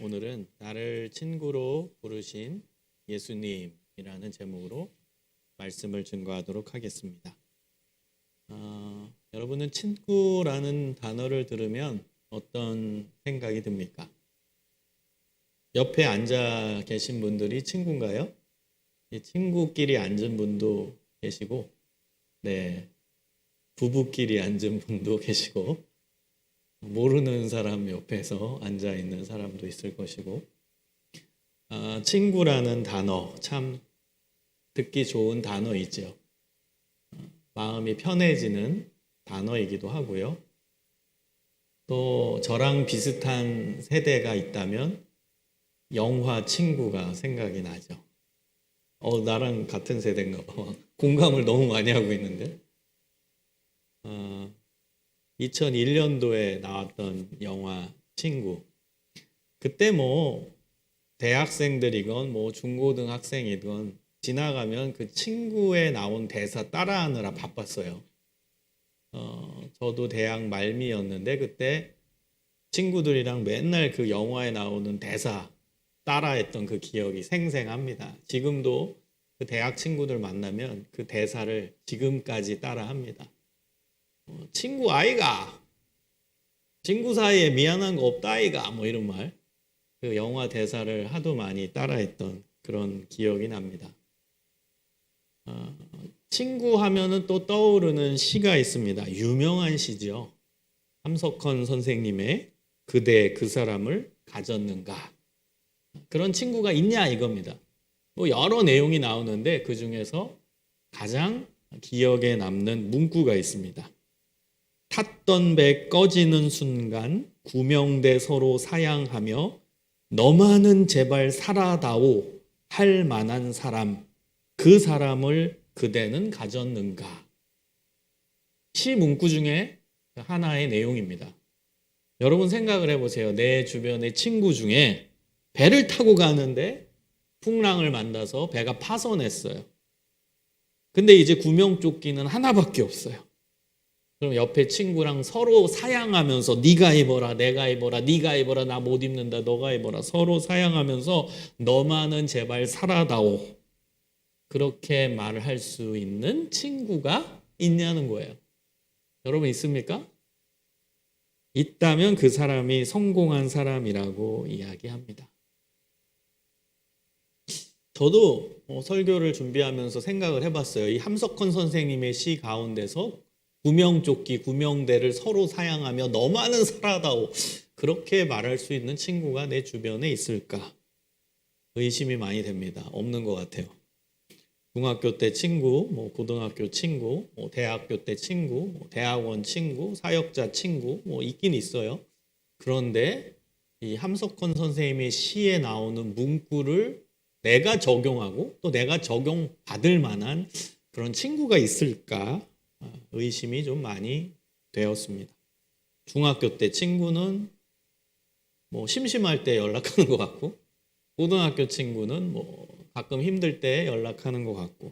오늘은 나를 친구로 부르신 예수님이라는 제목으로 말씀을 증거하도록 하겠습니다. 여러분은 친구라는 단어를 들으면 어떤 생각이 듭니까? 옆에 앉아 계신 분들이 친구인가요? 친구끼리 앉은 분도 계시고, 네, 부부끼리 앉은 분도 계시고, 모르는 사람 옆에서 앉아 있는 사람도 있을 것이고, 친구라는 단어 참 듣기 좋은 단어이죠. 마음이 편해지는 단어이기도 하고요. 또 저랑 비슷한 세대가 있다면 영화 친구가 생각이 나죠. 나랑 같은 세대인가 봐. 공감을 너무 많이 하고 있는데. 2001년도에 나왔던 영화 친구. 그때 대학생들이건 중고등학생이건 지나가면 그 친구에 나온 대사 따라하느라 바빴어요. 저도 대학 말미였는데 그때 친구들이랑 맨날 그 영화에 나오는 대사 따라했던 그 기억이 생생합니다. 지금도 그 대학 친구들 만나면 그 대사를 지금까지 따라합니다. 친구 아이가, 친구 사이에 미안한 거 없다 아이가, 이런 말. 그 영화 대사를 하도 많이 따라했던 그런 기억이 납니다. 친구 하면은 또 떠오르는 시가 있습니다. 유명한 시죠. 함석헌 선생님의 그대 그 사람을 가졌는가. 그런 친구가 있냐 이겁니다. 여러 내용이 나오는데 그 중에서 가장 기억에 남는 문구가 있습니다. 탔던 배 꺼지는 순간 구명대 서로 사양하며 너만은 제발 살아다오 할 만한 사람 그 사람을 그대는 가졌는가. 시 문구 중에 하나의 내용입니다. 여러분 생각을 해보세요. 내 주변의 친구 중에 배를 타고 가는데 풍랑을 만나서 배가 파손했어요. 근데 이제 구명조끼는 하나밖에 없어요. 그럼 옆에 친구랑 서로 사양하면서 네가 입어라 내가 입어라 네가 입어라 나 못 입는다 너가 입어라 서로 사양하면서 너만은 제발 살아다오 그렇게 말을 할 수 있는 친구가 있냐는 거예요. 여러분 있습니까? 있다면 그 사람이 성공한 사람이라고 이야기합니다. 저도 설교를 준비하면서 생각을 해봤어요. 이 함석헌 선생님의 시 가운데서 구명조끼, 구명대를 서로 사양하며 너만은 살아다오 그렇게 말할 수 있는 친구가 내 주변에 있을까? 의심이 많이 됩니다. 없는 것 같아요. 중학교 때 친구, 고등학교 친구, 대학교 때 친구, 대학원 친구, 사역자 친구 있긴 있어요. 그런데 이 함석헌 선생님의 시에 나오는 문구를 내가 적용하고 또 내가 적용받을 만한 그런 친구가 있을까? 의심이 좀 많이 되었습니다. 중학교 때 친구는 심심할 때 연락하는 것 같고 고등학교 친구는 가끔 힘들 때 연락하는 것 같고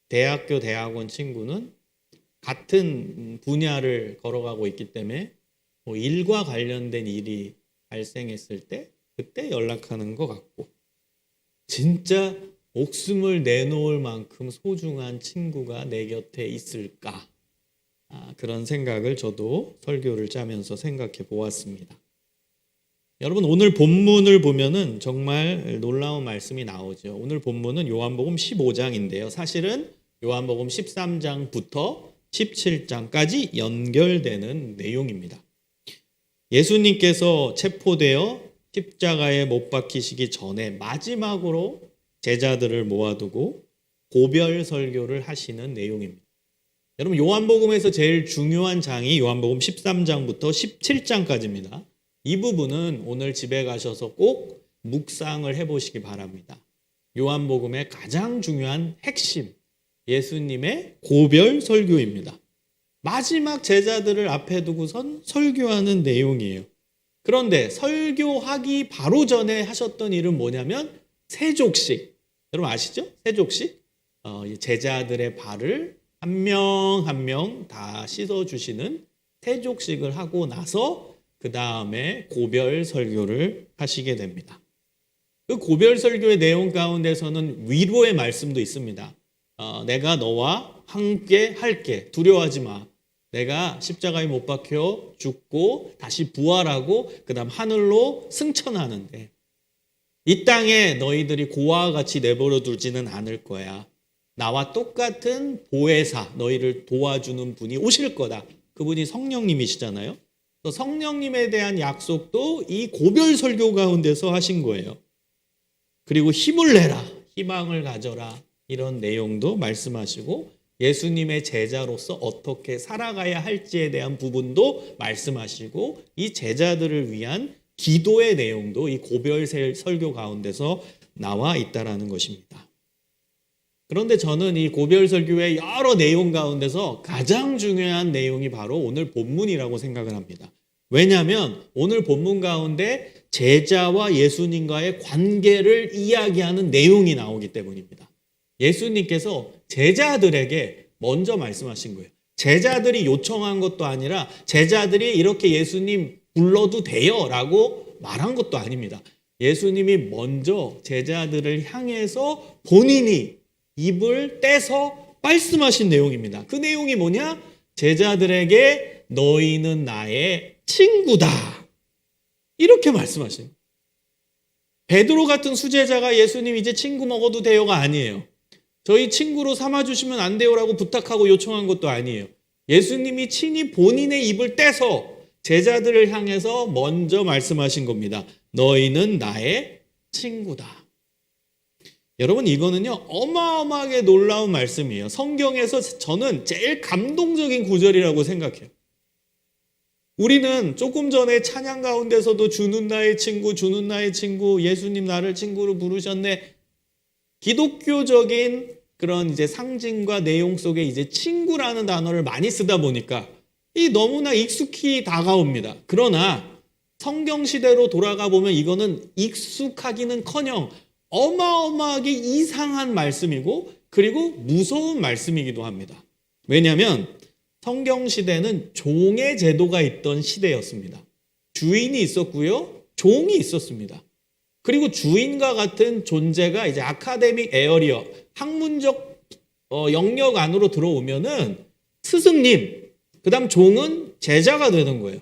대학교 대학원 친구는 같은 분야를 걸어가고 있기 때문에 일과 관련된 일이 발생했을 때 그때 연락하는 것 같고 진짜 목숨을 내놓을 만큼 소중한 친구가 내 곁에 있을까? 그런 생각을 저도 설교를 짜면서 생각해 보았습니다. 여러분 오늘 본문을 보면은 정말 놀라운 말씀이 나오죠. 오늘 본문은 요한복음 15장인데요. 사실은 요한복음 13장부터 17장까지 연결되는 내용입니다. 예수님께서 체포되어 십자가에 못 박히시기 전에 마지막으로 제자들을 모아두고 고별 설교를 하시는 내용입니다. 여러분 요한복음에서 제일 중요한 장이 요한복음 13장부터 17장까지입니다. 이 부분은 오늘 집에 가셔서 꼭 묵상을 해보시기 바랍니다. 요한복음의 가장 중요한 핵심, 예수님의 고별 설교입니다. 마지막 제자들을 앞에 두고선 설교하는 내용이에요. 그런데 설교하기 바로 전에 하셨던 일은 뭐냐면 세족식. 여러분 아시죠? 세족식. 제자들의 발을 한 명 한 명 다 씻어주시는 세족식을 하고 나서 그 다음에 고별 설교를 하시게 됩니다. 그 고별 설교의 내용 가운데서는 위로의 말씀도 있습니다. 내가 너와 함께 할게. 두려워하지 마. 내가 십자가에 못 박혀 죽고 다시 부활하고 그 다음 하늘로 승천하는데 이 땅에 너희들이 고아와 같이 내버려 두지는 않을 거야. 나와 똑같은 보혜사, 너희를 도와주는 분이 오실 거다. 그분이 성령님이시잖아요. 성령님에 대한 약속도 이 고별 설교 가운데서 하신 거예요. 그리고 힘을 내라, 희망을 가져라, 이런 내용도 말씀하시고 예수님의 제자로서 어떻게 살아가야 할지에 대한 부분도 말씀하시고 이 제자들을 위한 기도의 내용도 이 고별 설교 가운데서 나와 있다라는 것입니다. 그런데 저는 이 고별 설교의 여러 내용 가운데서 가장 중요한 내용이 바로 오늘 본문이라고 생각을 합니다. 왜냐하면 오늘 본문 가운데 제자와 예수님과의 관계를 이야기하는 내용이 나오기 때문입니다. 예수님께서 제자들에게 먼저 말씀하신 거예요. 제자들이 요청한 것도 아니라 제자들이 이렇게 예수님 불러도 돼요 라고 말한 것도 아닙니다. 예수님이 먼저 제자들을 향해서 본인이 입을 떼서 말씀하신 내용입니다. 그 내용이 뭐냐? 제자들에게 너희는 나의 친구다. 이렇게 말씀하신. 베드로 같은 수제자가 예수님 이제 친구 먹어도 돼요가 아니에요. 저희 친구로 삼아주시면 안 돼요라고 부탁하고 요청한 것도 아니에요. 예수님이 친히 본인의 입을 떼서 제자들을 향해서 먼저 말씀하신 겁니다. 너희는 나의 친구다. 여러분 이거는요 어마어마하게 놀라운 말씀이에요. 성경에서 저는 제일 감동적인 구절이라고 생각해요. 우리는 조금 전에 찬양 가운데서도 주는 나의 친구, 주는 나의 친구, 예수님 나를 친구로 부르셨네. 기독교적인 그런 이제 상징과 내용 속에 이제 친구라는 단어를 많이 쓰다 보니까 이 너무나 익숙히 다가옵니다. 그러나 성경 시대로 돌아가 보면 이거는 익숙하기는커녕 어마어마하게 이상한 말씀이고 그리고 무서운 말씀이기도 합니다. 왜냐하면 성경 시대는 종의 제도가 있던 시대였습니다. 주인이 있었고요, 종이 있었습니다. 그리고 주인과 같은 존재가 이제 아카데믹 에어리어, 학문적 영역 안으로 들어오면은 스승님, 그 다음 종은 제자가 되는 거예요.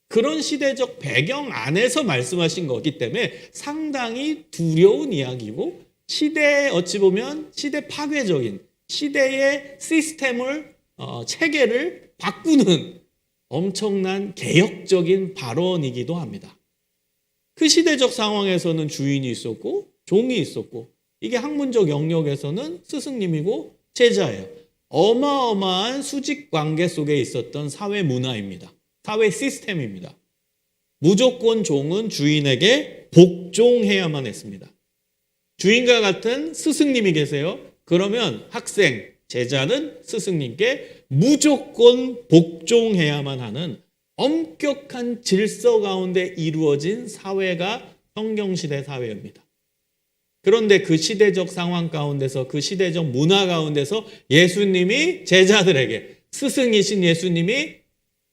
그런 시대적 배경 안에서 말씀하신 거기 때문에 상당히 두려운 이야기고 시대에 어찌 보면 시대 파괴적인 시대의 시스템을 체계를 바꾸는 엄청난 개혁적인 발언이기도 합니다. 그 시대적 상황에서는 주인이 있었고 종이 있었고 이게 학문적 영역에서는 스승님이고 제자예요. 어마어마한 수직 관계 속에 있었던 사회 문화입니다. 사회 시스템입니다. 무조건 종은 주인에게 복종해야만 했습니다. 주인과 같은 스승님이 계세요. 그러면 학생, 제자는 스승님께 무조건 복종해야만 하는 엄격한 질서 가운데 이루어진 사회가 성경시대 사회입니다. 그런데 그 시대적 상황 가운데서 그 시대적 문화 가운데서 예수님이 제자들에게 스승이신 예수님이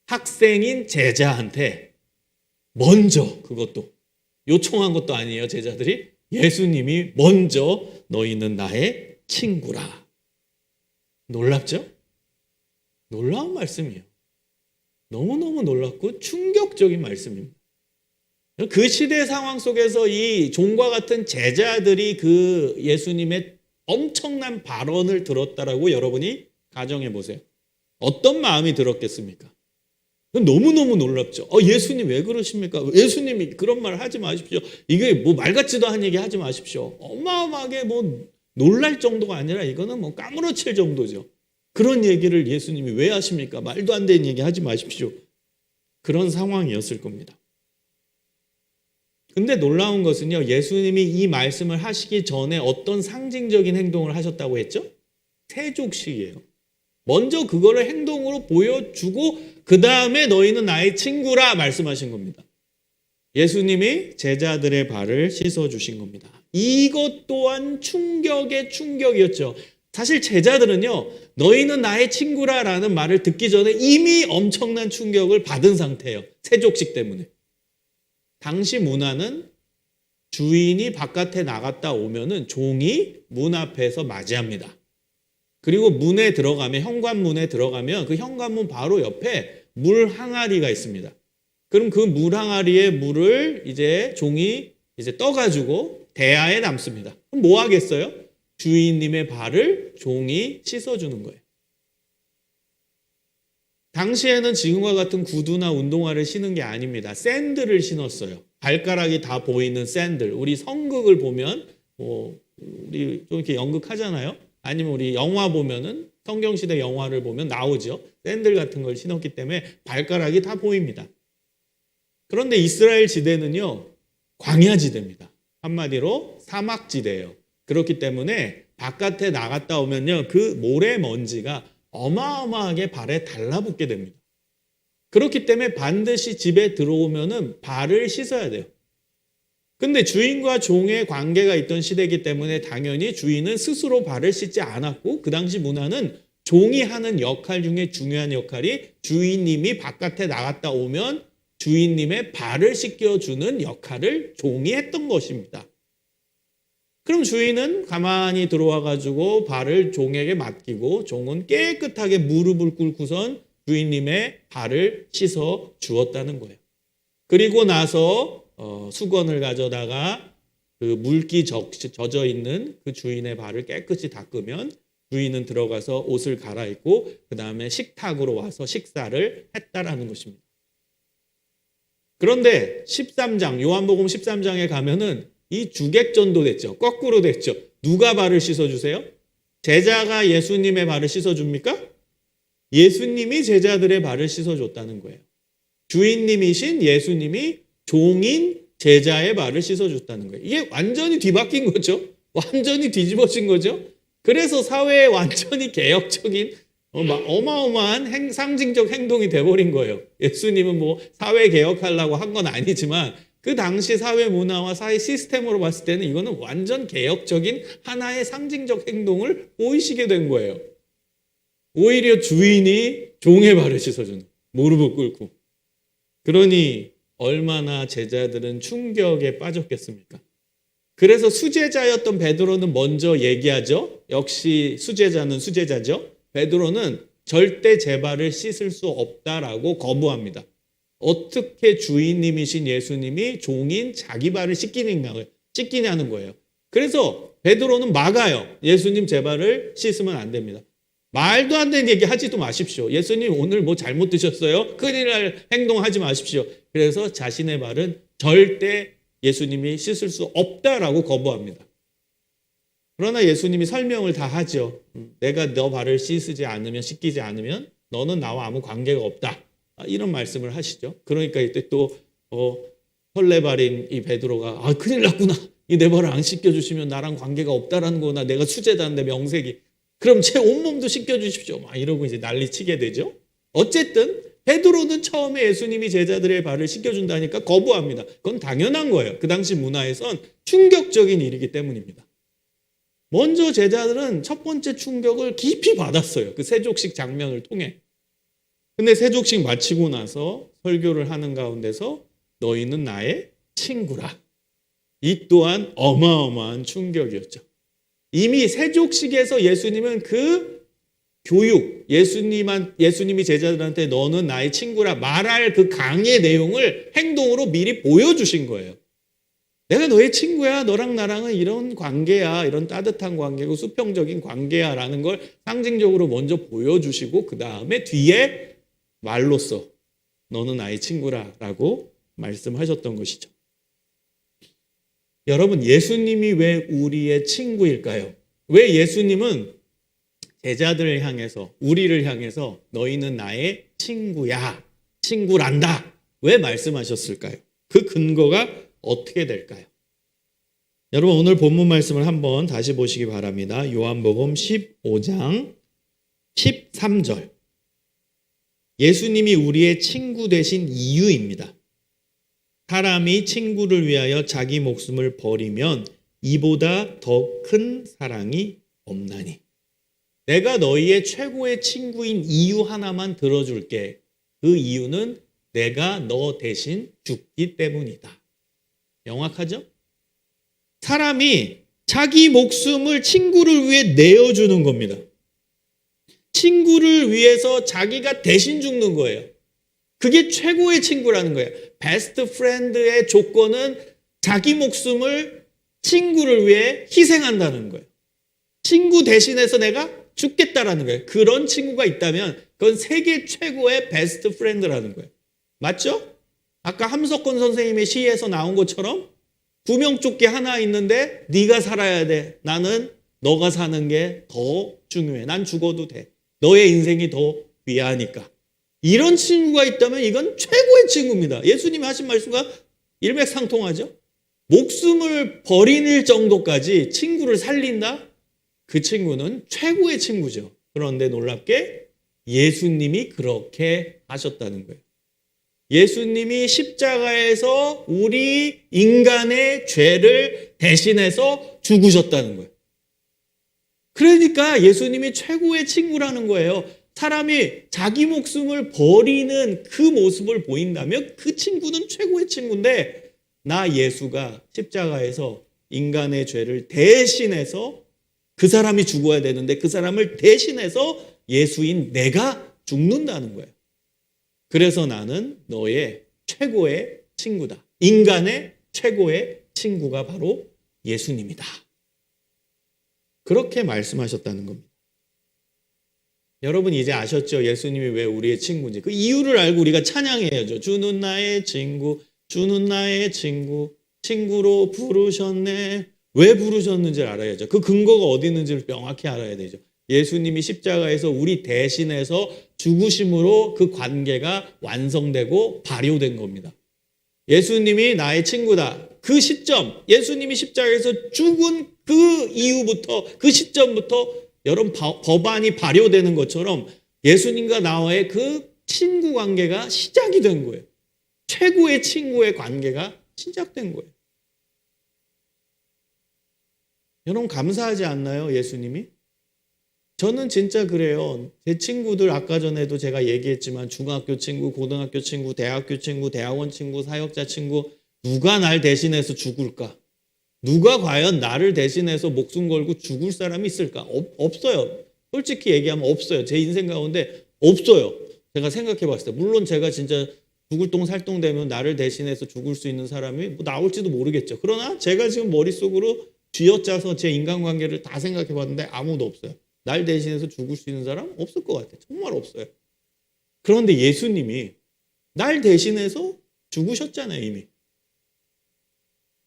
학생인 제자한테 먼저 그것도 요청한 것도 아니에요. 제자들이 예수님이 먼저 너희는 나의 친구라. 놀랍죠? 놀라운 말씀이에요. 너무너무 놀랍고 충격적인 말씀입니다. 그 시대 상황 속에서 이 종과 같은 제자들이 그 예수님의 엄청난 발언을 들었다라고 여러분이 가정해 보세요. 어떤 마음이 들었겠습니까? 너무너무 놀랍죠. 예수님 왜 그러십니까? 예수님이 그런 말 하지 마십시오. 이게 뭐 말 같지도 않은 얘기 하지 마십시오. 어마어마하게 뭐 놀랄 정도가 아니라 이거는 뭐 까무러칠 정도죠. 그런 얘기를 예수님이 왜 하십니까? 말도 안 되는 얘기 하지 마십시오. 그런 상황이었을 겁니다. 근데 놀라운 것은요, 예수님이 이 말씀을 하시기 전에 어떤 상징적인 행동을 하셨다고 했죠? 세족식이에요. 먼저 그거를 행동으로 보여주고 그 다음에 너희는 나의 친구라 말씀하신 겁니다. 예수님이 제자들의 발을 씻어주신 겁니다. 이것 또한 충격의 충격이었죠. 사실 제자들은요, 너희는 나의 친구라라는 말을 듣기 전에 이미 엄청난 충격을 받은 상태예요. 세족식 때문에. 당시 문화는 주인이 바깥에 나갔다 오면은 종이 문 앞에서 맞이합니다. 그리고 문에 들어가면, 현관문에 들어가면 그 현관문 바로 옆에 물 항아리가 있습니다. 그럼 그 물 항아리에 물을 이제 종이 이제 떠가지고 대야에 담습니다. 그럼 뭐 하겠어요? 주인님의 발을 종이 씻어주는 거예요. 당시에는 지금과 같은 구두나 운동화를 신은 게 아닙니다. 샌들을 신었어요. 발가락이 다 보이는 샌들. 우리 성극을 보면 우리 좀 이렇게 연극하잖아요. 아니면 우리 영화 보면은 성경시대 영화를 보면 나오죠. 샌들 같은 걸 신었기 때문에 발가락이 다 보입니다. 그런데 이스라엘 지대는요, 광야 지대입니다. 한마디로 사막 지대예요. 그렇기 때문에 바깥에 나갔다 오면요, 그 모래먼지가 어마어마하게 발에 달라붙게 됩니다. 그렇기 때문에 반드시 집에 들어오면은 발을 씻어야 돼요. 근데 주인과 종의 관계가 있던 시대이기 때문에 당연히 주인은 스스로 발을 씻지 않았고, 그 당시 문화는 종이 하는 역할 중에 중요한 역할이 주인님이 바깥에 나갔다 오면 주인님의 발을 씻겨주는 역할을 종이 했던 것입니다. 그럼 주인은 가만히 들어와 가지고 발을 종에게 맡기고 종은 깨끗하게 무릎을 꿇고선 주인님의 발을 씻어 주었다는 거예요. 그리고 나서 수건을 가져다가 그 물기 젖어 있는 그 주인의 발을 깨끗이 닦으면 주인은 들어가서 옷을 갈아입고 그 다음에 식탁으로 와서 식사를 했다라는 것입니다. 그런데 13장, 요한복음 13장에 가면은 이 주객전도 됐죠. 거꾸로 됐죠. 누가 발을 씻어주세요? 제자가 예수님의 발을 씻어줍니까? 예수님이 제자들의 발을 씻어줬다는 거예요. 주인님이신 예수님이 종인 제자의 발을 씻어줬다는 거예요. 이게 완전히 뒤바뀐 거죠. 완전히 뒤집어진 거죠. 그래서 사회에 완전히 개혁적인 어마어마한 상징적 행동이 돼버린 거예요. 예수님은 뭐 사회 개혁하려고 한 건 아니지만 그 당시 사회 문화와 사회 시스템으로 봤을 때는 이거는 완전 개혁적인 하나의 상징적 행동을 보이시게 된 거예요. 오히려 주인이 종의 발을 씻어주는, 무릎을 꿇고. 그러니 얼마나 제자들은 충격에 빠졌겠습니까? 그래서 수제자였던 베드로는 먼저 얘기하죠. 역시 수제자는 수제자죠. 베드로는 절대 제 발을 씻을 수 없다라고 거부합니다. 어떻게 주인님이신 예수님이 종인 자기 발을 씻기냐는 거예요. 그래서 베드로는 막아요. 예수님 제 발을 씻으면 안 됩니다. 말도 안 되는 얘기 하지도 마십시오. 예수님 오늘 뭐 잘못 드셨어요? 큰일 날 행동하지 마십시오. 그래서 자신의 발은 절대 예수님이 씻을 수 없다라고 거부합니다. 그러나 예수님이 설명을 다 하죠. 내가 너 발을 씻기지 않으면 너는 나와 아무 관계가 없다. 이런 말씀을 하시죠. 그러니까 이때 또 설레발인 이 베드로가 큰일 났구나. 이 내 발을 안 씻겨주시면 나랑 관계가 없다라는 거나 내가 수제자인데 명색이. 그럼 제 온몸도 씻겨주십시오. 막 이러고 이제 난리치게 되죠. 어쨌든 베드로는 처음에 예수님이 제자들의 발을 씻겨준다니까 거부합니다. 그건 당연한 거예요. 그 당시 문화에선 충격적인 일이기 때문입니다. 먼저 제자들은 첫 번째 충격을 깊이 받았어요. 그 세족식 장면을 통해. 근데 세족식 마치고 나서 설교를 하는 가운데서 너희는 나의 친구라. 이 또한 어마어마한 충격이었죠. 이미 세족식에서 예수님은 그 교육, 예수님이 제자들한테 너는 나의 친구라 말할 그 강의 내용을 행동으로 미리 보여주신 거예요. 내가 너의 친구야. 너랑 나랑은 이런 관계야. 이런 따뜻한 관계고 수평적인 관계야. 라는 걸 상징적으로 먼저 보여주시고 그 다음에 뒤에 말로써 너는 나의 친구라 라고 말씀하셨던 것이죠. 여러분, 예수님이 왜 우리의 친구일까요? 왜 예수님은 제자들을 향해서, 우리를 향해서 너희는 나의 친구야, 친구란다. 왜 말씀하셨을까요? 그 근거가 어떻게 될까요? 여러분, 오늘 본문 말씀을 한번 다시 보시기 바랍니다. 요한복음 15장 13절. 예수님이 우리의 친구 되신 이유입니다. 사람이 친구를 위하여 자기 목숨을 버리면 이보다 더 큰 사랑이 없나니. 내가 너희의 최고의 친구인 이유 하나만 들어줄게. 그 이유는 내가 너 대신 죽기 때문이다. 명확하죠? 사람이 자기 목숨을 친구를 위해 내어주는 겁니다. 친구를 위해서 자기가 대신 죽는 거예요. 그게 최고의 친구라는 거예요. 베스트 프렌드의 조건은 자기 목숨을 친구를 위해 희생한다는 거예요. 친구 대신해서 내가 죽겠다라는 거예요. 그런 친구가 있다면 그건 세계 최고의 베스트 프렌드라는 거예요. 맞죠? 아까 함석권 선생님의 시에서 나온 것처럼 구명조끼 하나 있는데 네가 살아야 돼. 나는 너가 사는 게 더 중요해. 난 죽어도 돼. 너의 인생이 더 귀하니까. 이런 친구가 있다면 이건 최고의 친구입니다. 예수님이 하신 말씀과 일맥상통하죠. 목숨을 버릴 정도까지 친구를 살린다? 그 친구는 최고의 친구죠. 그런데 놀랍게 예수님이 그렇게 하셨다는 거예요. 예수님이 십자가에서 우리 인간의 죄를 대신해서 죽으셨다는 거예요. 그러니까 예수님이 최고의 친구라는 거예요. 사람이 자기 목숨을 버리는 그 모습을 보인다면 그 친구는 최고의 친구인데, 나 예수가 십자가에서 인간의 죄를 대신해서 그 사람이 죽어야 되는데 그 사람을 대신해서 예수인 내가 죽는다는 거예요. 그래서 나는 너의 최고의 친구다. 인간의 최고의 친구가 바로 예수님이다. 그렇게 말씀하셨다는 겁니다. 여러분 이제 아셨죠? 예수님이 왜 우리의 친구인지. 그 이유를 알고 우리가 찬양해야죠. 주는 나의 친구, 주는 나의 친구, 친구로 부르셨네. 왜 부르셨는지를 알아야죠. 그 근거가 어디 있는지를 명확히 알아야 되죠. 예수님이 십자가에서 우리 대신해서 죽으심으로 그 관계가 완성되고 발효된 겁니다. 예수님이 나의 친구다. 그 시점, 예수님이 십자가에서 죽은 그 이후부터, 그 시점부터 여러분 법안이 발효되는 것처럼 예수님과 나와의 그 친구 관계가 시작이 된 거예요. 최고의 친구의 관계가 시작된 거예요. 여러분 감사하지 않나요? 예수님이? 저는 진짜 그래요. 제 친구들 아까 전에도 제가 얘기했지만 중학교 친구, 고등학교 친구, 대학교 친구, 대학원 친구, 사역자 친구, 누가 날 대신해서 죽을까? 누가 과연 나를 대신해서 목숨 걸고 죽을 사람이 있을까? 없어요. 솔직히 얘기하면 없어요. 제 인생 가운데 없어요. 제가 생각해 봤을 때. 물론 제가 진짜 죽을 똥 살똥 되면 나를 대신해서 죽을 수 있는 사람이 뭐 나올지도 모르겠죠. 그러나 제가 지금 머릿속으로 쥐어짜서 제 인간관계를 다 생각해 봤는데 아무도 없어요. 날 대신해서 죽을 수 있는 사람 없을 것 같아요. 정말 없어요. 그런데 예수님이 날 대신해서 죽으셨잖아요, 이미.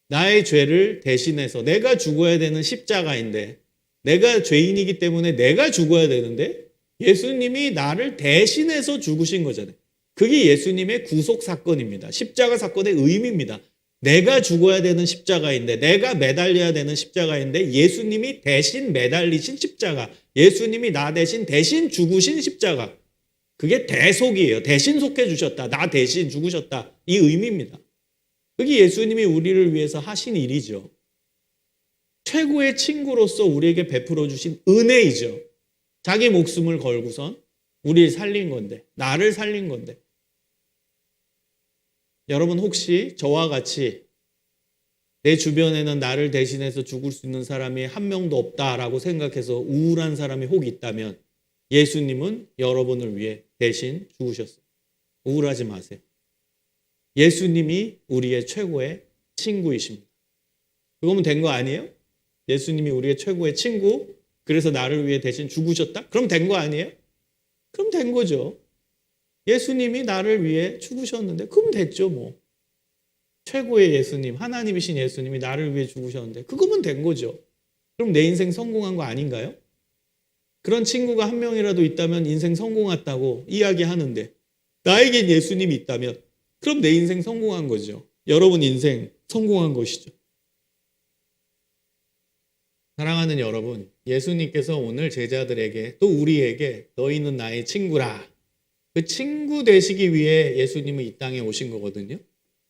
나의 죄를 대신해서 내가 죽어야 되는 십자가인데, 내가 죄인이기 때문에 내가 죽어야 되는데 예수님이 나를 대신해서 죽으신 거잖아요. 그게 예수님의 구속 사건입니다. 십자가 사건의 의미입니다. 내가 죽어야 되는 십자가인데, 내가 매달려야 되는 십자가인데 예수님이 대신 매달리신 십자가, 예수님이 나 대신 죽으신 십자가, 그게 대속이에요. 대신 속해 주셨다. 나 대신 죽으셨다. 이 의미입니다. 그게 예수님이 우리를 위해서 하신 일이죠. 최고의 친구로서 우리에게 베풀어 주신 은혜이죠. 자기 목숨을 걸고선 우리를 살린 건데, 나를 살린 건데. 여러분 혹시 저와 같이 내 주변에는 나를 대신해서 죽을 수 있는 사람이 한 명도 없다라고 생각해서 우울한 사람이 혹 있다면 예수님은 여러분을 위해 대신 죽으셨어요. 우울하지 마세요. 예수님이 우리의 최고의 친구이십니다. 그거면 된 거 아니에요? 예수님이 우리의 최고의 친구, 그래서 나를 위해 대신 죽으셨다? 그럼 된 거 아니에요? 그럼 된 거죠. 예수님이 나를 위해 죽으셨는데 그럼 됐죠 뭐. 최고의 예수님, 하나님이신 예수님이 나를 위해 죽으셨는데 그거면 된 거죠. 그럼 내 인생 성공한 거 아닌가요? 그런 친구가 한 명이라도 있다면 인생 성공했다고 이야기하는데, 나에겐 예수님이 있다면 그럼 내 인생 성공한 거죠. 여러분 인생 성공한 것이죠. 사랑하는 여러분, 예수님께서 오늘 제자들에게 또 우리에게 너희는 나의 친구라, 그 친구 되시기 위해 예수님은 이 땅에 오신 거거든요.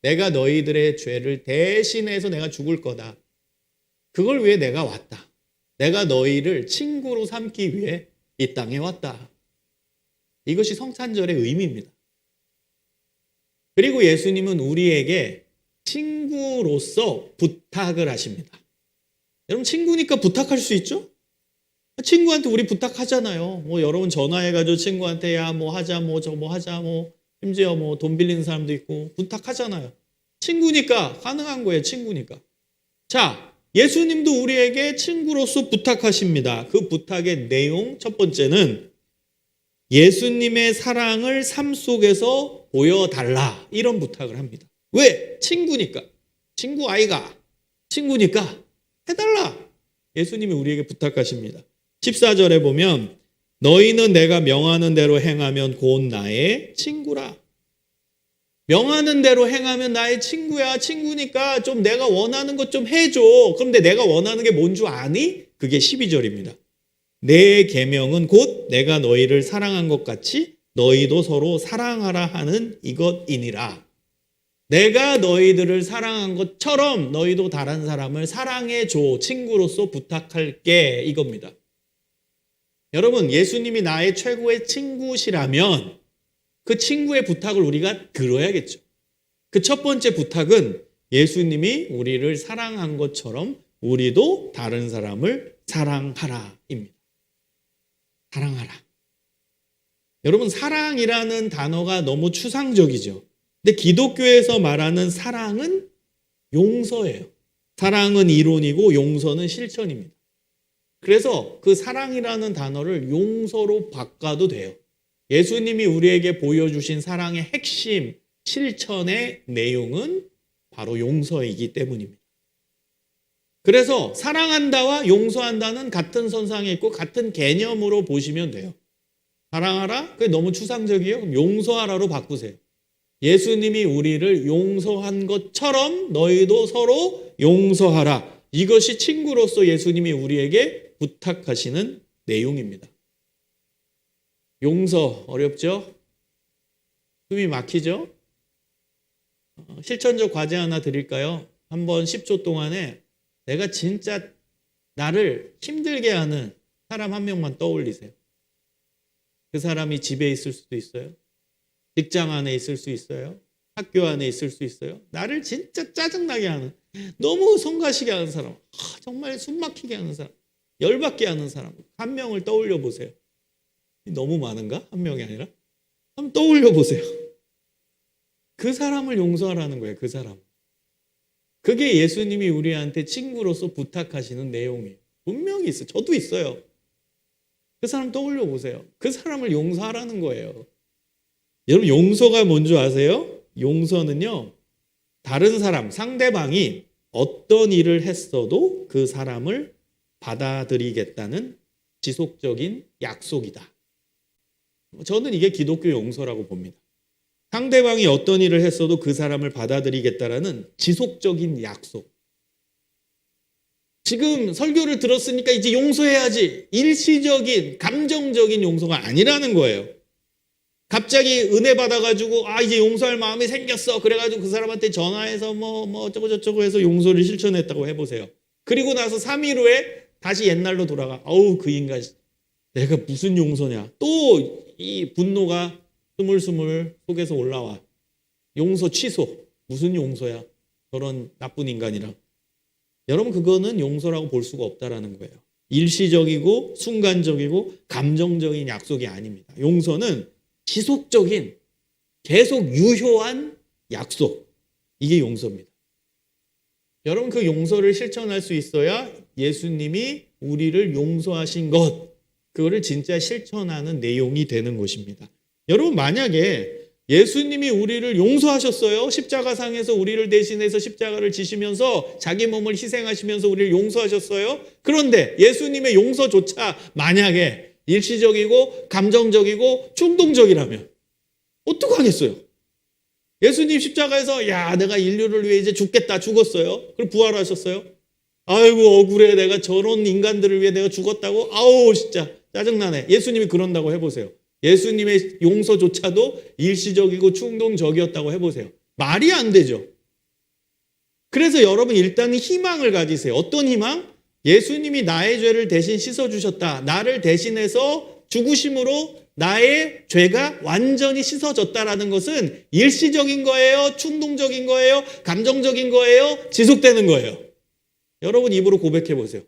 내가 너희들의 죄를 대신해서 내가 죽을 거다. 그걸 위해 내가 왔다. 내가 너희를 친구로 삼기 위해 이 땅에 왔다. 이것이 성찬절의 의미입니다. 그리고 예수님은 우리에게 친구로서 부탁을 하십니다. 여러분, 친구니까 부탁할 수 있죠? 친구한테 우리 부탁하잖아요. 뭐 여러분 전화해가지고 친구한테 야 뭐 하자 뭐 저 뭐 하자 뭐 심지어 뭐 돈 빌리는 사람도 있고 부탁하잖아요. 친구니까 가능한 거예요. 친구니까. 자, 예수님도 우리에게 친구로서 부탁하십니다. 그 부탁의 내용 첫 번째는 예수님의 사랑을 삶 속에서 보여달라, 이런 부탁을 합니다. 왜? 친구니까. 친구 아이가. 친구니까 해달라. 예수님이 우리에게 부탁하십니다. 14절에 보면 너희는 내가 명하는 대로 행하면 곧 나의 친구라. 명하는 대로 행하면 나의 친구야. 친구니까 좀 내가 원하는 것 좀 해줘. 그런데 내가 원하는 게 뭔 줄 아니? 그게 12절입니다. 내 계명은 곧 내가 너희를 사랑한 것 같이 너희도 서로 사랑하라 하는 이것이니라. 내가 너희들을 사랑한 것처럼 너희도 다른 사람을 사랑해줘. 친구로서 부탁할게. 이겁니다. 여러분, 예수님이 나의 최고의 친구시라면 그 친구의 부탁을 우리가 들어야겠죠. 그 첫 번째 부탁은 예수님이 우리를 사랑한 것처럼 우리도 다른 사람을 사랑하라입니다. 사랑하라. 여러분, 사랑이라는 단어가 너무 추상적이죠. 근데 기독교에서 말하는 사랑은 용서예요. 사랑은 이론이고 용서는 실천입니다. 그래서 그 사랑이라는 단어를 용서로 바꿔도 돼요. 예수님이 우리에게 보여주신 사랑의 핵심, 실천의 내용은 바로 용서이기 때문입니다. 그래서 사랑한다와 용서한다는 같은 선상에 있고 같은 개념으로 보시면 돼요. 사랑하라? 그게 너무 추상적이에요. 그럼 용서하라로 바꾸세요. 예수님이 우리를 용서한 것처럼 너희도 서로 용서하라. 이것이 친구로서 예수님이 우리에게 부탁하시는 내용입니다. 용서 어렵죠? 숨이 막히죠? 실천적 과제 하나 드릴까요? 한번 10초 동안에 내가 진짜 나를 힘들게 하는 사람 한 명만 떠올리세요. 그 사람이 집에 있을 수도 있어요. 직장 안에 있을 수 있어요. 학교 안에 있을 수 있어요. 나를 진짜 짜증나게 하는, 너무 성가시게 하는 사람, 정말 숨 막히게 하는 사람, 열받게 하는 사람 한 명을 떠올려 보세요. 너무 많은가? 한 명이 아니라? 한번 떠올려 보세요. 그 사람을 용서하라는 거예요. 그 사람. 그게 예수님이 우리한테 친구로서 부탁하시는 내용이에요. 분명히 있어요. 저도 있어요. 그 사람 떠올려 보세요. 그 사람을 용서하라는 거예요. 여러분, 용서가 뭔지 아세요? 용서는요, 다른 사람, 상대방이 어떤 일을 했어도 그 사람을 받아들이겠다는 지속적인 약속이다. 저는 이게 기독교 용서라고 봅니다. 상대방이 어떤 일을 했어도 그 사람을 받아들이겠다라는 지속적인 약속. 지금 설교를 들었으니까 이제 용서해야지. 일시적인, 감정적인 용서가 아니라는 거예요. 갑자기 은혜 받아가지고 이제 용서할 마음이 생겼어. 그래가지고 그 사람한테 전화해서 뭐 어쩌고 저쩌고 해서 용서를 실천했다고 해보세요. 그리고 나서 3일 후에 다시 옛날로 돌아가. 그 인간 내가 무슨 용서냐. 또 이 분노가 스물스물 속에서 올라와. 용서 취소. 무슨 용서야. 저런 나쁜 인간이랑. 여러분, 그거는 용서라고 볼 수가 없다라는 거예요. 일시적이고 순간적이고 감정적인 약속이 아닙니다. 용서는 지속적인, 계속 유효한 약속. 이게 용서입니다. 여러분, 그 용서를 실천할 수 있어야 예수님이 우리를 용서하신 것, 그거를 진짜 실천하는 내용이 되는 것입니다. 여러분, 만약에 예수님이 우리를 용서하셨어요. 십자가상에서 우리를 대신해서 십자가를 지시면서 자기 몸을 희생하시면서 우리를 용서하셨어요. 그런데 예수님의 용서조차 만약에 일시적이고 감정적이고 충동적이라면 어떡하겠어요? 예수님 십자가에서 내가 인류를 위해 이제 죽겠다, 죽었어요. 그리고 부활하셨어요. 아이고 억울해, 내가 저런 인간들을 위해 내가 죽었다고. 진짜 짜증나네. 예수님이 그런다고 해보세요. 예수님의 용서조차도 일시적이고 충동적이었다고 해보세요. 말이 안 되죠. 그래서 여러분, 일단은 희망을 가지세요. 어떤 희망? 예수님이 나의 죄를 대신 씻어주셨다. 나를 대신해서 죽으심으로 나의 죄가 완전히 씻어졌다라는 것은 일시적인 거예요? 충동적인 거예요? 감정적인 거예요? 지속되는 거예요? 여러분 입으로 고백해 보세요.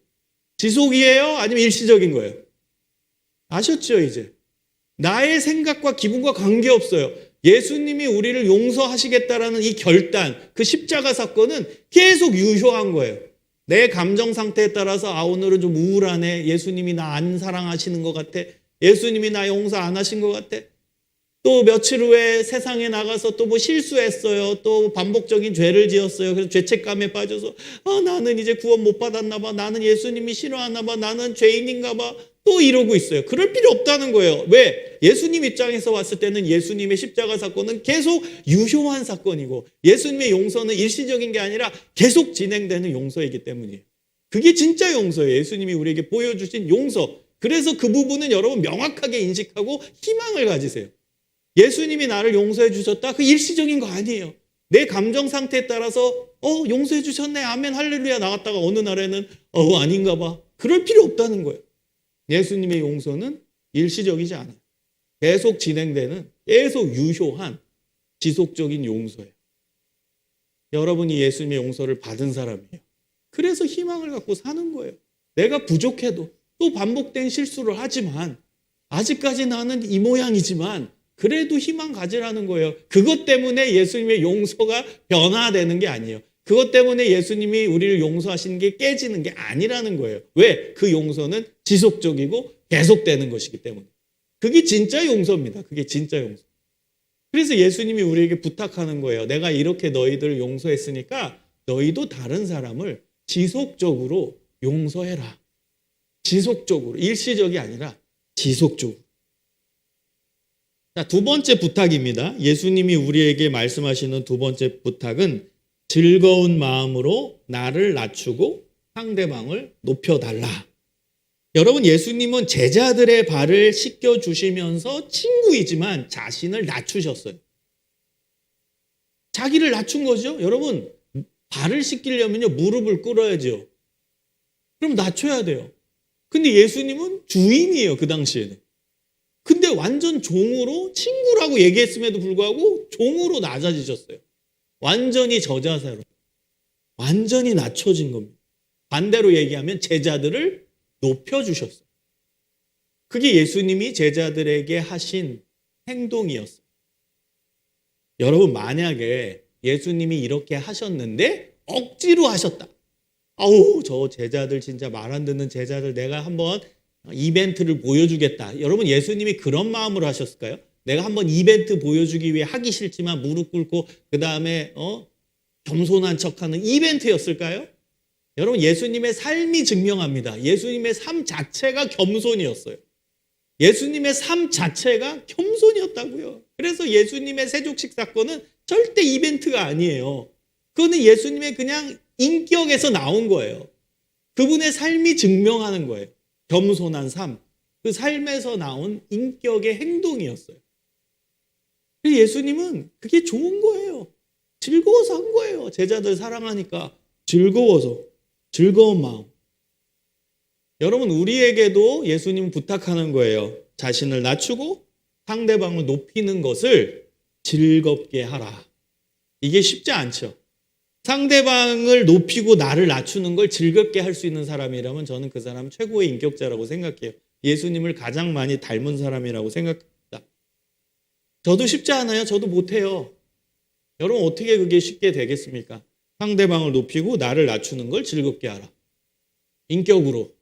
지속이에요? 아니면 일시적인 거예요? 아셨죠, 이제? 나의 생각과 기분과 관계없어요. 예수님이 우리를 용서하시겠다라는 이 결단, 그 십자가 사건은 계속 유효한 거예요. 내 감정 상태에 따라서 오늘은 좀 우울하네. 예수님이 나 안 사랑하시는 것 같아. 예수님이 나 용서 안 하신 것 같아. 또 며칠 후에 세상에 나가서 또 뭐 실수했어요. 또 반복적인 죄를 지었어요. 그래서 죄책감에 빠져서 나는 이제 구원 못 받았나 봐. 나는 예수님이 싫어하나 봐. 나는 죄인인가 봐. 또 이러고 있어요. 그럴 필요 없다는 거예요. 왜? 예수님 입장에서 봤을 때는 예수님의 십자가 사건은 계속 유효한 사건이고 예수님의 용서는 일시적인 게 아니라 계속 진행되는 용서이기 때문이에요. 그게 진짜 용서예요. 예수님이 우리에게 보여주신 용서. 그래서 그 부분은 여러분 명확하게 인식하고 희망을 가지세요. 예수님이 나를 용서해 주셨다? 그 일시적인 거 아니에요. 내 감정 상태에 따라서 용서해 주셨네. 아멘 할렐루야 나갔다가 어느 날에는 아닌가 봐. 그럴 필요 없다는 거예요. 예수님의 용서는 일시적이지 않아요. 계속 진행되는 계속 유효한 지속적인 용서예요. 여러분이 예수님의 용서를 받은 사람이에요. 그래서 희망을 갖고 사는 거예요. 내가 부족해도 또 반복된 실수를 하지만 아직까지 나는 이 모양이지만 그래도 희망 가지라는 거예요. 그것 때문에 예수님의 용서가 변화되는 게 아니에요. 그것 때문에 예수님이 우리를 용서하시는 게 깨지는 게 아니라는 거예요. 왜? 그 용서는 지속적이고 계속되는 것이기 때문에. 그게 진짜 용서입니다. 그게 진짜 용서. 그래서 예수님이 우리에게 부탁하는 거예요. 내가 이렇게 너희들을 용서했으니까 너희도 다른 사람을 지속적으로 용서해라. 지속적으로. 일시적이 아니라 지속적으로. 자, 두 번째 부탁입니다. 예수님이 우리에게 말씀하시는 두 번째 부탁은 즐거운 마음으로 나를 낮추고 상대방을 높여달라. 여러분, 예수님은 제자들의 발을 씻겨주시면서 친구이지만 자신을 낮추셨어요. 자기를 낮춘 거죠. 여러분, 발을 씻기려면요 무릎을 꿇어야죠. 그럼 낮춰야 돼요. 근데 예수님은 주인이에요. 그 당시에는. 근데 완전 종으로 친구라고 얘기했음에도 불구하고 종으로 낮아지셨어요. 완전히 저자세로. 완전히 낮춰진 겁니다. 반대로 얘기하면 제자들을 높여주셨어요. 그게 예수님이 제자들에게 하신 행동이었어요. 여러분, 만약에 예수님이 이렇게 하셨는데 억지로 하셨다. 저 제자들 진짜 말 안 듣는 제자들 내가 한번 이벤트를 보여주겠다. 여러분, 예수님이 그런 마음으로 하셨을까요? 내가 한번 이벤트 보여주기 위해 하기 싫지만 무릎 꿇고 그 다음에 겸손한 척하는 이벤트였을까요? 여러분, 예수님의 삶이 증명합니다. 예수님의 삶 자체가 겸손이었어요. 예수님의 삶 자체가 겸손이었다고요. 그래서 예수님의 세족식 사건은 절대 이벤트가 아니에요. 그거는 예수님의 그냥 인격에서 나온 거예요. 그분의 삶이 증명하는 거예요. 겸손한 삶, 그 삶에서 나온 인격의 행동이었어요. 예수님은 그게 좋은 거예요. 즐거워서 한 거예요. 제자들 사랑하니까 즐거워서, 즐거운 마음. 여러분, 우리에게도 예수님 부탁하는 거예요. 자신을 낮추고 상대방을 높이는 것을 즐겁게 하라. 이게 쉽지 않죠. 상대방을 높이고 나를 낮추는 걸 즐겁게 할 수 있는 사람이라면 저는 그 사람 최고의 인격자라고 생각해요. 예수님을 가장 많이 닮은 사람이라고 생각합니다. 저도 쉽지 않아요. 저도 못해요. 여러분, 어떻게 그게 쉽게 되겠습니까? 상대방을 높이고 나를 낮추는 걸 즐겁게 하라. 인격으로,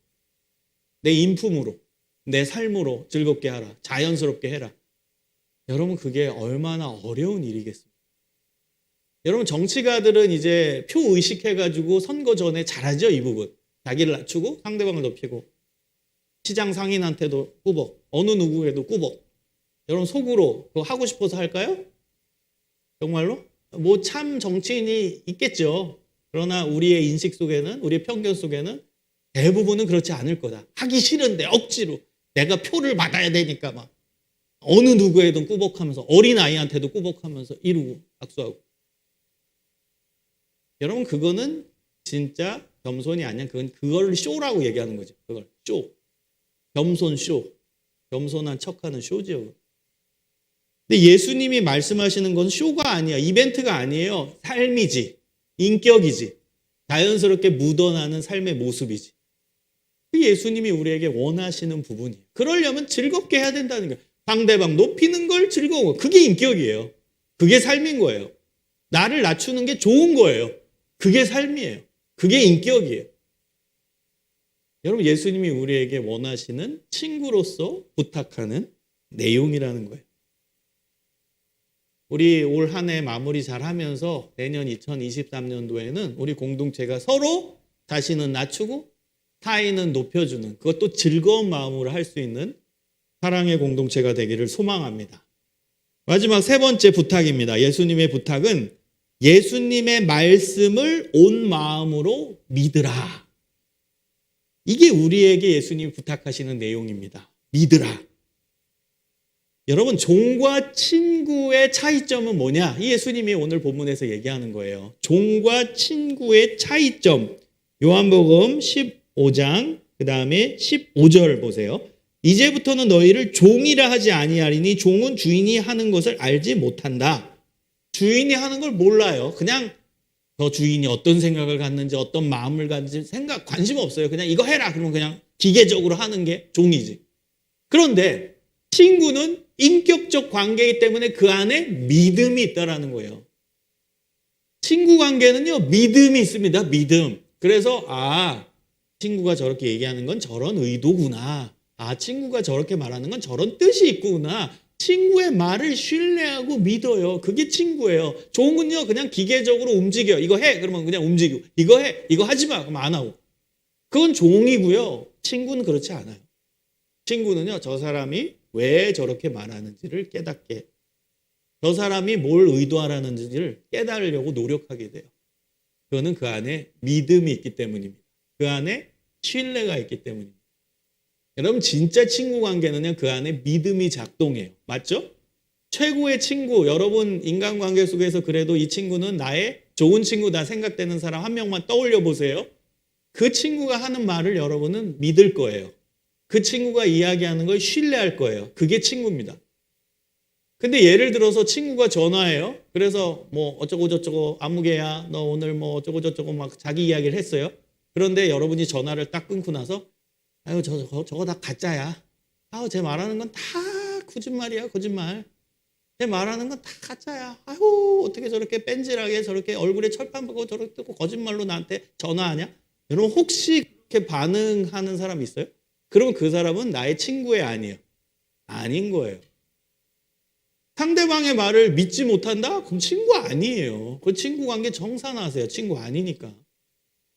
내 인품으로, 내 삶으로 즐겁게 하라. 자연스럽게 해라. 여러분, 그게 얼마나 어려운 일이겠습니까? 여러분, 정치가들은 이제 표 의식해가지고 선거 전에 잘하죠, 이 부분. 자기를 낮추고 상대방을 높이고. 시장 상인한테도 꾸벅, 어느 누구에도 꾸벅. 여러분, 속으로 그거 하고 싶어서 할까요? 정말로? 뭐 참 정치인이 있겠죠. 그러나 우리의 인식 속에는, 우리의 편견 속에는 대부분은 그렇지 않을 거다. 하기 싫은데 억지로 내가 표를 받아야 되니까 막 어느 누구에든 꾸벅하면서, 어린아이한테도 꾸벅하면서 이루고 악수하고. 여러분, 그거는 진짜 겸손이 아니야. 그걸 쇼라고 얘기하는 거죠. 그걸 쇼. 겸손 쇼. 겸손한 척하는 쇼죠. 근데 예수님이 말씀하시는 건 쇼가 아니야. 이벤트가 아니에요. 삶이지. 인격이지. 자연스럽게 묻어나는 삶의 모습이지. 그 예수님이 우리에게 원하시는 부분이에요. 그러려면 즐겁게 해야 된다는 거예요. 상대방 높이는 걸 즐거운 거. 그게 인격이에요. 그게 삶인 거예요. 나를 낮추는 게 좋은 거예요. 그게 삶이에요. 그게 인격이에요. 여러분, 예수님이 우리에게 원하시는 친구로서 부탁하는 내용이라는 거예요. 우리 올 한 해 마무리 잘 하면서 내년 2023년도에는 우리 공동체가 서로 자신은 낮추고 타인은 높여주는, 그것도 즐거운 마음으로 할 수 있는 사랑의 공동체가 되기를 소망합니다. 마지막 세 번째 부탁입니다. 예수님의 부탁은 예수님의 말씀을 온 마음으로 믿으라. 이게 우리에게 예수님이 부탁하시는 내용입니다. 믿으라. 여러분, 종과 친구의 차이점은 뭐냐? 이 예수님이 오늘 본문에서 얘기하는 거예요. 종과 친구의 차이점. 요한복음 15장 그 다음에 15절 보세요. 이제부터는 너희를 종이라 하지 아니하리니 종은 주인이 하는 것을 알지 못한다. 주인이 하는 걸 몰라요. 그냥 저 주인이 어떤 생각을 갖는지 어떤 마음을 갖는지 관심 없어요. 그냥 이거 해라 그러면 그냥 기계적으로 하는 게 종이지. 그런데 친구는 인격적 관계이기 때문에 그 안에 믿음이 있다라는 거예요. 친구 관계는요, 믿음이 있습니다. 믿음. 그래서 친구가 저렇게 얘기하는 건 저런 의도구나. 친구가 저렇게 말하는 건 저런 뜻이 있구나. 친구의 말을 신뢰하고 믿어요. 그게 친구예요. 종은요, 그냥 기계적으로 움직여요. 이거 해. 그러면 그냥 움직이고. 이거 해. 이거 하지 마. 그럼 안 하고. 그건 종이고요. 친구는 그렇지 않아요. 친구는요, 저 사람이 왜 저렇게 말하는지를 깨닫게, 저 사람이 뭘 의도하라는지를 깨달으려고 노력하게 돼요. 그거는 그 안에 믿음이 있기 때문입니다. 그 안에 신뢰가 있기 때문입니다. 여러분, 진짜 친구 관계는요, 그 안에 믿음이 작동해요. 맞죠? 최고의 친구, 여러분 인간관계 속에서 그래도 이 친구는 나의 좋은 친구다 생각되는 사람 한 명만 떠올려 보세요. 그 친구가 하는 말을 여러분은 믿을 거예요. 그 친구가 이야기하는 걸 신뢰할 거예요. 그게 친구입니다. 근데 예를 들어서 친구가 전화해요. 그래서 뭐 어쩌고 저쩌고 아무개야 너 오늘 뭐 어쩌고 저쩌고 막 자기 이야기를 했어요. 그런데 여러분이 전화를 딱 끊고 나서 아유 저거 다 가짜야. 쟤 말하는 건 다 거짓말이야. 거짓말. 쟤 말하는 건 다 가짜야. 아유 어떻게 저렇게 뺀질하게 저렇게 얼굴에 철판 보고 저렇게 뜨고 거짓말로 나한테 전화하냐. 여러분 혹시 그렇게 반응하는 사람 있어요? 그러면 그 사람은 나의 친구예요, 아니에요? 아닌 거예요. 상대방의 말을 믿지 못한다? 그럼 친구 아니에요. 그 친구 관계 정산하세요. 친구 아니니까.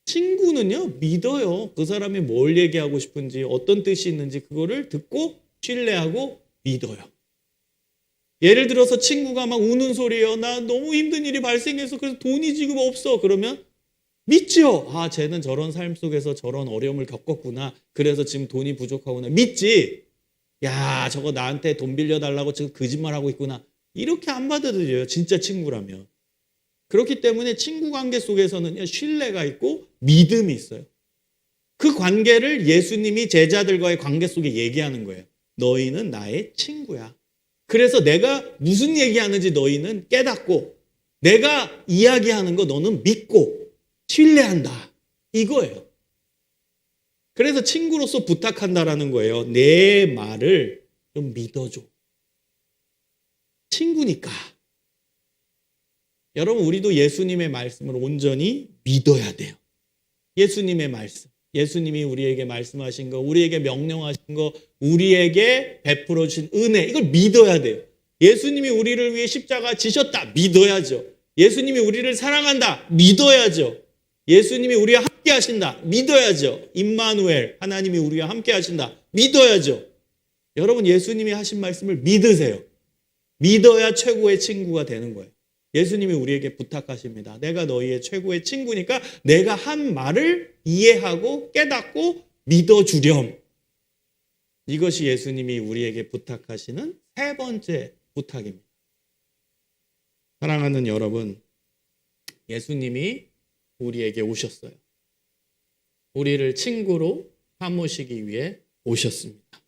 친구는요, 믿어요. 그 사람이 뭘 얘기하고 싶은지, 어떤 뜻이 있는지 그거를 듣고 신뢰하고 믿어요. 예를 들어서 친구가 막 우는 소리예요. 나 너무 힘든 일이 발생해서 그래서 돈이 지금 없어. 그러면 믿죠. 쟤는 저런 삶 속에서 저런 어려움을 겪었구나. 그래서 지금 돈이 부족하구나. 믿지. 야, 저거 나한테 돈 빌려달라고 지금 거짓말하고 있구나. 이렇게 안 받아들여요. 진짜 친구라면. 그렇기 때문에 친구 관계 속에서는 신뢰가 있고 믿음이 있어요. 그 관계를 예수님이 제자들과의 관계 속에 얘기하는 거예요. 너희는 나의 친구야. 그래서 내가 무슨 얘기하는지 너희는 깨닫고 내가 이야기하는 거 너는 믿고 신뢰한다. 이거예요. 그래서 친구로서 부탁한다라는 거예요. 내 말을 좀 믿어줘. 친구니까. 여러분, 우리도 예수님의 말씀을 온전히 믿어야 돼요. 예수님의 말씀. 예수님이 우리에게 말씀하신 거, 우리에게 명령하신 거, 우리에게 베풀어 주신 은혜. 이걸 믿어야 돼요. 예수님이 우리를 위해 십자가 지셨다. 믿어야죠. 예수님이 우리를 사랑한다. 믿어야죠. 예수님이 우리와 함께 하신다. 믿어야죠. 임마누엘, 하나님이 우리와 함께 하신다. 믿어야죠. 여러분, 예수님이 하신 말씀을 믿으세요. 믿어야 최고의 친구가 되는 거예요. 예수님이 우리에게 부탁하십니다. 내가 너희의 최고의 친구니까 내가 한 말을 이해하고 깨닫고 믿어주렴. 이것이 예수님이 우리에게 부탁하시는 세 번째 부탁입니다. 사랑하는 여러분, 예수님이 우리에게 오셨어요. 우리를 친구로 삼으시기 위해 오셨습니다.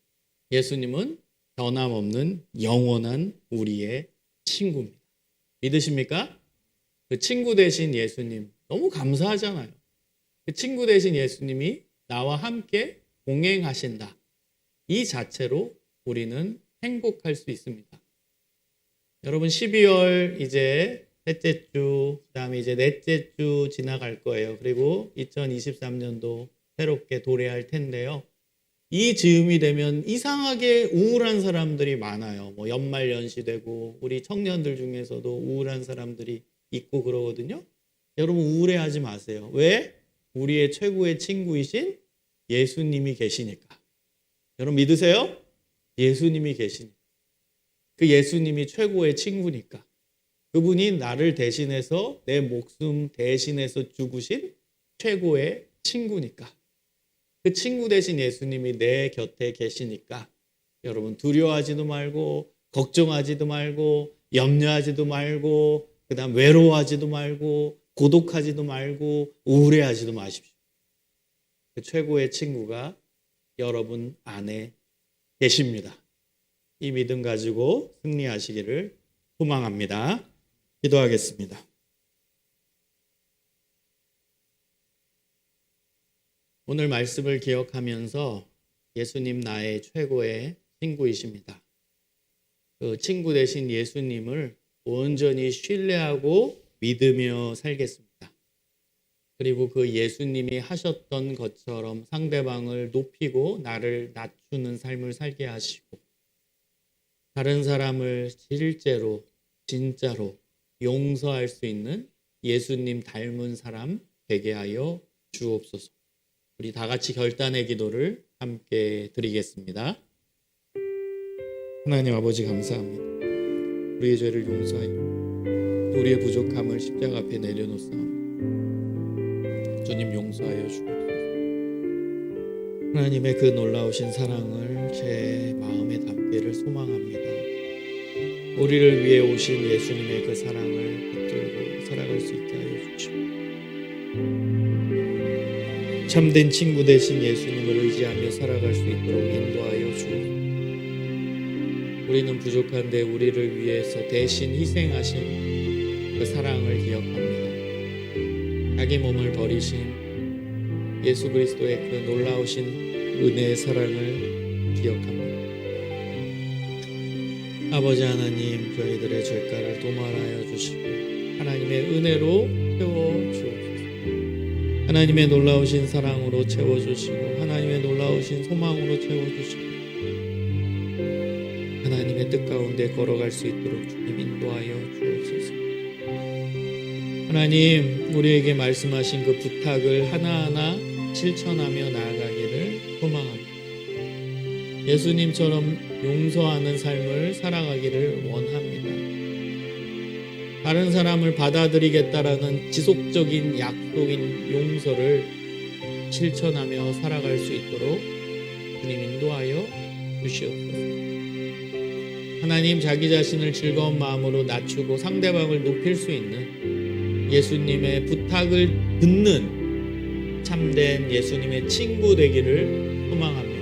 예수님은 변함없는 영원한 우리의 친구입니다. 믿으십니까? 그 친구 되신 예수님 너무 감사하잖아요. 그 친구 되신 예수님이 나와 함께 동행하신다. 이 자체로 우리는 행복할 수 있습니다. 여러분 12월 이제 셋째 주, 그다음에 이제 넷째 주 지나갈 거예요. 그리고 2023년도 새롭게 도래할 텐데요. 이 즈음이 되면 이상하게 우울한 사람들이 많아요. 뭐 연말 연시되고 우리 청년들 중에서도 우울한 사람들이 있고 그러거든요. 여러분 우울해하지 마세요. 왜? 우리의 최고의 친구이신 예수님이 계시니까. 여러분 믿으세요? 예수님이 계시니까. 그 예수님이 최고의 친구니까. 그분이 나를 대신해서 내 목숨 대신해서 죽으신 최고의 친구니까. 그 친구 되신 예수님이 내 곁에 계시니까 여러분 두려워하지도 말고 걱정하지도 말고 염려하지도 말고 그다음 외로워하지도 말고 고독하지도 말고 우울해하지도 마십시오. 그 최고의 친구가 여러분 안에 계십니다. 이 믿음 가지고 승리하시기를 소망합니다. 기도하겠습니다. 오늘 말씀을 기억하면서 예수님 나의 최고의 친구이십니다. 그 친구 되신 예수님을 온전히 신뢰하고 믿으며 살겠습니다. 그리고 그 예수님이 하셨던 것처럼 상대방을 높이고 나를 낮추는 삶을 살게 하시고 다른 사람을 실제로 진짜로 용서할 수 있는 예수님 닮은 사람 되게 하여 주옵소서. 우리 다 같이 결단의 기도를 함께 드리겠습니다. 하나님 아버지 감사합니다. 우리의 죄를 용서하여 우리의 부족함을 십자가 앞에 내려놓사옵니다. 주님 용서하여 주옵소서. 하나님의 그 놀라우신 사랑을 제 마음에 담기를 소망합니다. 우리를 위해 오신 예수님의 그 사랑을 붙들고 살아갈 수 있게 하여 주시옵소서. 참된 친구 되신 예수님을 의지하며 살아갈 수 있도록 인도하여 주옵소서. 우리는 부족한데 우리를 위해서 대신 희생하신 그 사랑을 기억합니다. 자기 몸을 버리신 예수 그리스도의 그 놀라우신 은혜의 사랑을 기억합니다. 아버지 하나님, 저희들의 죄가를 도말하여 주시고 하나님의 은혜로 채워주옵소서. 하나님의 놀라우신 사랑으로 채워주시고 하나님의 놀라우신 소망으로 채워주시고 하나님의 뜻 가운데 걸어갈 수 있도록 주님 인도하여 주옵소서. 하나님, 우리에게 말씀하신 그 부탁을 하나하나 실천하며 나아가기를 소망합니다. 예수님처럼 용서하는 삶을 살아가기를 원합니다. 다른 사람을 받아들이겠다라는 지속적인 약속인 용서를 실천하며 살아갈 수 있도록 주님 인도하여 주시옵소서. 하나님, 자기 자신을 즐거운 마음으로 낮추고 상대방을 높일 수 있는 예수님의 부탁을 듣는 참된 예수님의 친구 되기를 소망합니다.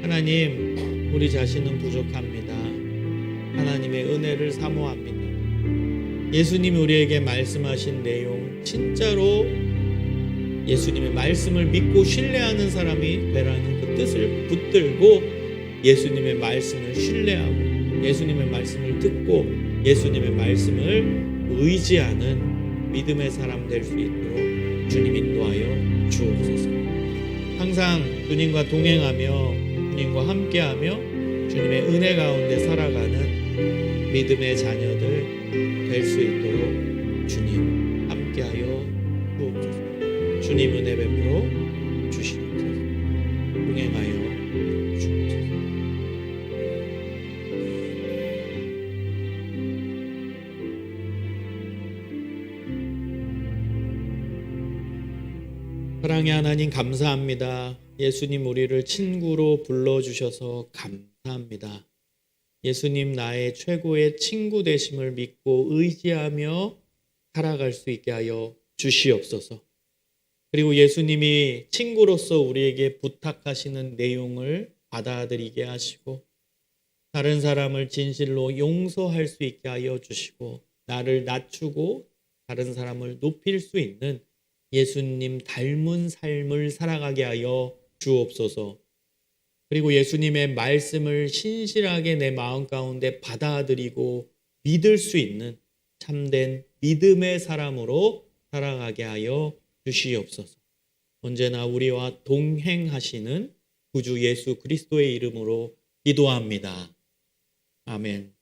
하나님, 우리 자신은 부족합니다. 하나님의 은혜를 사모합니다. 예수님이 우리에게 말씀하신 내용 진짜로 예수님의 말씀을 믿고 신뢰하는 사람이 되라는 그 뜻을 붙들고 예수님의 말씀을 신뢰하고 예수님의 말씀을 듣고 예수님의 말씀을 의지하는 믿음의 사람 될 수 있도록 주님 인도하여 주옵소서. 항상 주님과 동행하며 주님과 함께하며 주님의 은혜 가운데 살아가는 믿음의 자녀들 될 수 있도록 주님 함께하여 주옵소서. 주님 은혜 베풀어 주시옵소서. 동행하여 주옵소서. 사랑의 하나님 감사합니다. 예수님 우리를 친구로 불러주셔서 감사합니다. 예수님 나의 최고의 친구 되심을 믿고 의지하며 살아갈 수 있게 하여 주시옵소서. 그리고 예수님이 친구로서 우리에게 부탁하시는 내용을 받아들이게 하시고 다른 사람을 진실로 용서할 수 있게 하여 주시고 나를 낮추고 다른 사람을 높일 수 있는 예수님 닮은 삶을 살아가게 하여 주옵소서. 그리고 예수님의 말씀을 신실하게 내 마음 가운데 받아들이고 믿을 수 있는 참된 믿음의 사람으로 살아가게 하여 주시옵소서. 언제나 우리와 동행하시는 구주 예수 그리스도의 이름으로 기도합니다. 아멘.